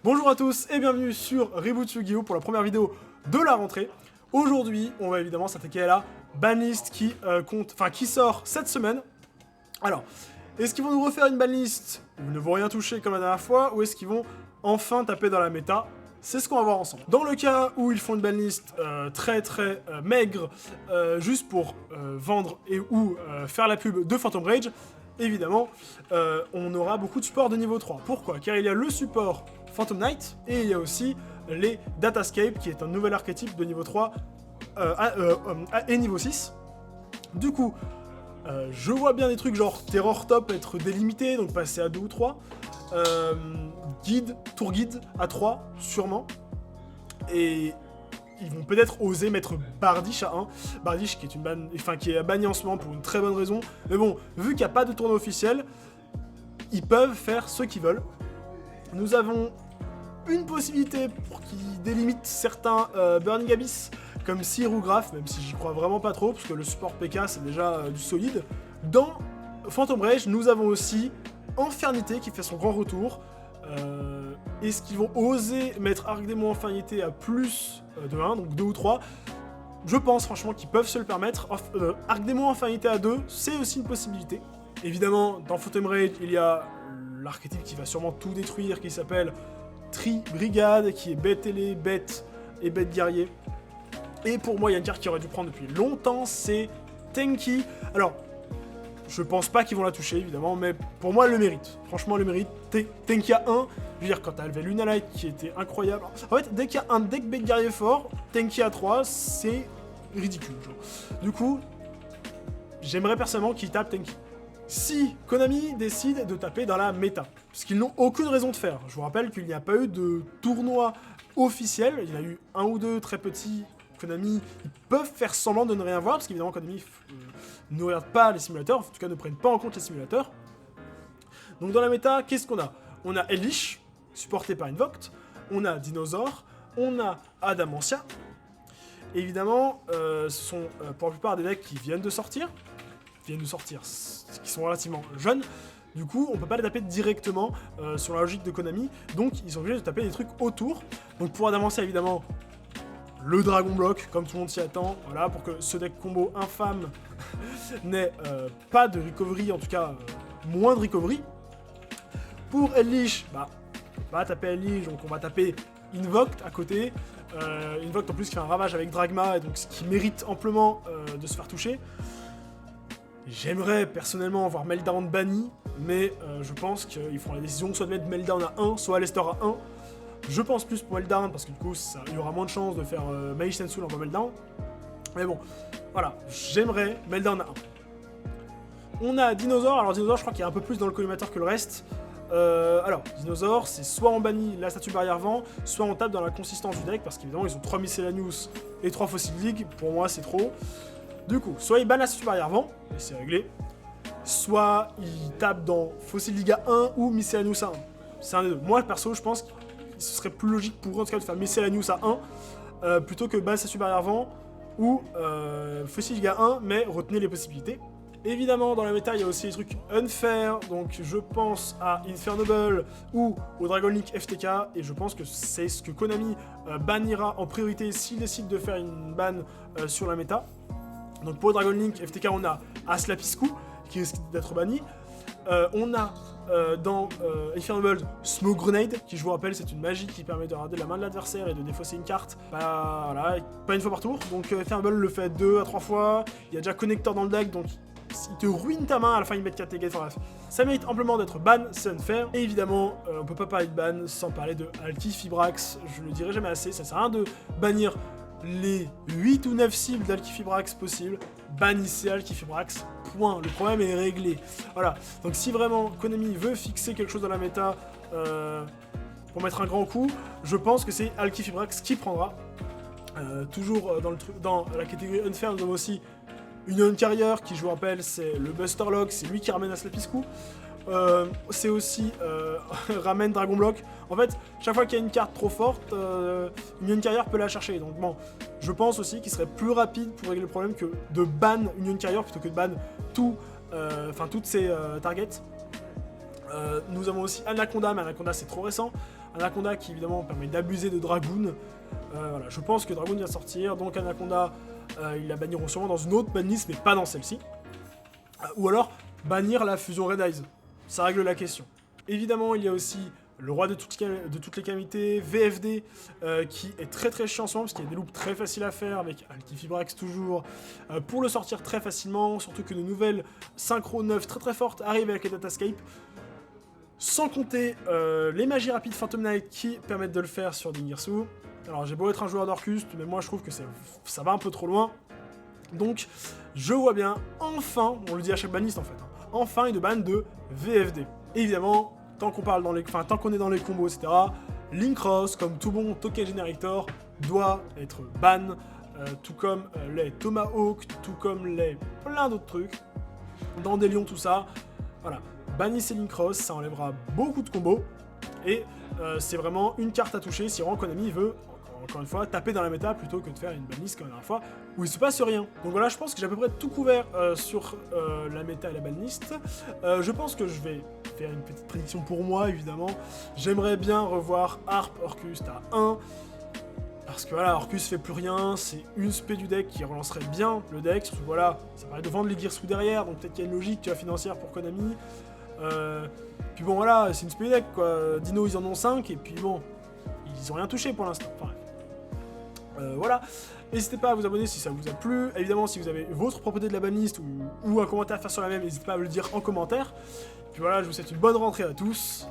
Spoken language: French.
Bonjour à tous et bienvenue sur Reboot Yu-Gi-Oh! Pour la première vidéo de la rentrée. Aujourd'hui, on va évidemment s'attaquer à la banlist qui sort cette semaine. Alors, est-ce qu'ils vont nous refaire une banlist où ils ne vont rien toucher comme la dernière fois, ou est-ce qu'ils vont enfin taper dans la méta? C'est ce qu'on va voir ensemble. Dans le cas où ils font une banlist très maigre, juste pour vendre et ou faire la pub de Phantom Rage, évidemment, on aura beaucoup de support de niveau 3. Pourquoi? Car il y a le support Phantom Knight, et il y a aussi les Datascape, qui est un nouvel archétype de niveau 3 et niveau 6. Du coup, je vois bien des trucs genre Terror Top être délimité, donc passer à 2 ou 3. Tour guide à 3, sûrement. Et ils vont peut-être oser mettre Bardiche à 1. Bardiche qui est, qui est banni en ce moment pour une très bonne raison. Mais bon, vu qu'il n'y a pas de tournoi officiel, ils peuvent faire ce qu'ils veulent. Nous avons une possibilité pour qu'ils délimitent certains Burning Abyss, comme Seer ou Graph, même si j'y crois vraiment pas trop, parce que le support PK c'est déjà du solide. Dans Phantom Rage, nous avons aussi Infernité qui fait son grand retour. Est-ce qu'ils vont oser mettre Arc Démon Infernité à plus de 1, donc 2 ou 3? Je pense franchement qu'ils peuvent se le permettre. Arc Démon Infernité à 2, c'est aussi une possibilité. Évidemment, dans Phantom Rage, il y a l'archétype qui va sûrement tout détruire, qui s'appelle Tri-Brigade, qui est bête ailé, bête et bête guerrier. Et pour moi, il y a une carte qui aurait dû prendre depuis longtemps, c'est Tenki. Alors, je pense pas qu'ils vont la toucher, évidemment, mais pour moi, elle le mérite. Franchement, elle le mérite. Tenki à 1, je veux dire, quand t'as levé Lunalight, qui était incroyable. En fait, dès qu'il y a un deck bête guerrier fort, Tenki à 3, c'est ridicule. Genre. Du coup, j'aimerais personnellement qu'ils tapent Tenki. Si Konami décide de taper dans la méta, parce qu'ils n'ont aucune raison de faire. Je vous rappelle qu'il n'y a pas eu de tournoi officiel, il y en a eu un ou deux très petits. Konami, ils peuvent faire semblant de ne rien voir, parce qu'évidemment Konami ne regarde pas les simulateurs, en tout cas ne prennent pas en compte les simulateurs. Donc dans la méta, qu'est-ce qu'on a? On a Elish, supporté par Invoked, on a Dinosaur, on a Adamantia. Évidemment, ce sont pour la plupart des decks qui viennent de sortir, qui sont relativement jeunes. Du coup, on peut pas les taper directement sur la logique de Konami, donc ils sont obligés de taper des trucs autour. Donc pour Adamantia, évidemment, le Dragon Block, comme tout le monde s'y attend, voilà, pour que ce deck combo infâme n'ait pas de recovery, en tout cas moins de recovery. Pour Elish, on va taper Elish, donc on va taper Invoked à côté. Invoked en plus qui fait un ravage avec Dragma, et donc ce qui mérite amplement de se faire toucher. J'aimerais personnellement voir Meltdown banni, mais je pense qu'ils feront la décision soit de mettre Meltdown à 1, soit Aleister à 1. Je pense plus pour Meltdown, parce que du coup, il y aura moins de chances de faire Magician's Soul en Meltdown. Mais bon, voilà, j'aimerais Meltdown à 1. On a Dinosaur, alors Dinosaur, je crois qu'il est un peu plus dans le collimateur que le reste. Alors, Dinosaur, c'est soit on bannit la statue barrière vent, soit on tape dans la consistance du deck, parce qu'évidemment, ils ont 3 Miscellaneous et 3 Fossil League, pour moi, c'est trop. Du coup, soit ils bannent la statue barrière vent, et c'est réglé, soit ils tapent dans Fossil League à 1 ou Miscellaneous à 1. C'est un des deux. Moi, perso, je pense que ce serait plus logique pour eux, en tout cas, de faire Miscellaneous à 1, plutôt que bannir la statue barrière vent ou Fossil League à 1, mais retenez les possibilités. Évidemment, dans la méta, il y a aussi les trucs unfair, donc je pense à Infernable ou au Dragon Link FTK, et je pense que c'est ce que Konami bannira en priorité s'il décide de faire une ban sur la méta. Donc pour le Dragon Link FTK, on a Aslapiscu qui risque d'être banni. On a dans Infernable Smoke Grenade, qui je vous rappelle c'est une magie qui permet de regarder la main de l'adversaire et de défausser une carte. Voilà, pas une fois par tour. Donc Infernable le fait 2 à 3 fois. Il y a déjà Connector dans le deck, donc il te ruine ta main, à la fin il met 4 TG, enfin bref. Ça mérite amplement d'être ban, c'est unfair. Et évidemment, on peut pas parler de ban sans parler de Alkifibrax, je le dirai jamais assez, ça sert à rien de bannir les 8 ou 9 cibles d'Alkifibrax possibles. Bannissez Alkifibrax, point, le problème est réglé. Voilà, donc si vraiment Konami veut fixer quelque chose dans la méta pour mettre un grand coup, je pense que c'est Alkifibrax qui prendra. Toujours dans la catégorie unfair, nous avons aussi Union Carrier, qui je vous rappelle c'est le Buster Lock, c'est lui qui ramène Aslapiscu. C'est aussi ramène Dragon Block. En fait, chaque fois qu'il y a une carte trop forte, Union Carrier peut la chercher. Donc bon, je pense aussi qu'il serait plus rapide pour régler le problème que de ban Union Carrier plutôt que de ban toutes ces targets. Nous avons aussi Anaconda, mais Anaconda c'est trop récent. Anaconda qui évidemment permet d'abuser de Dragoon. Voilà, je pense que Dragoon vient sortir, donc Anaconda, ils la banniront sûrement dans une autre banlist, mais pas dans celle-ci. Ou alors, bannir la fusion Red Eyes. Ça règle la question. Évidemment, il y a aussi le roi de toutes les calamités, VFD, qui est très très chiant en ce moment, parce qu'il y a des loops très faciles à faire, avec Altifibrax toujours, pour le sortir très facilement, surtout que de nouvelles synchro 9 très très fortes arrivent avec les Datascape. Sans compter les magies rapides Phantom Knight qui permettent de le faire sur Dingirsu. Alors j'ai beau être un joueur d'Orcust, mais moi je trouve que ça va un peu trop loin. Donc je vois bien, enfin, on le dit à chaque baniste en fait, hein, enfin une ban de VFD. Et évidemment, tant qu'on est dans les combos, etc., Linkross, comme tout bon token generator, doit être ban, tout comme les Tomahawk, tout comme les plein d'autres trucs, Dandelion, tout ça. Voilà, bannissez Linkross, ça enlèvera beaucoup de combos, et c'est vraiment une carte à toucher si vraiment Konami veut, encore une fois, taper dans la méta plutôt que de faire une banlist comme la dernière fois où il se passe rien. Donc voilà, je pense que j'ai à peu près tout couvert sur la méta et la banlist. Je pense que je vais faire une petite prédiction pour moi, évidemment. J'aimerais bien revoir Harp Orcust à 1. Parce que voilà, Orcust fait plus rien, c'est une spé du deck qui relancerait bien le deck. Surtout voilà, ça permet de vendre les Gears derrière, donc peut-être qu'il y a une logique financière pour Konami. Puis bon voilà, c'est une spé du deck quoi. Dino ils en ont 5 et puis bon, ils ont rien touché pour l'instant. Enfin, voilà, n'hésitez pas à vous abonner si ça vous a plu. Évidemment, si vous avez votre propriété de la banlist ou un commentaire à faire sur la même, n'hésitez pas à me le dire en commentaire. Puis voilà, je vous souhaite une bonne rentrée à tous.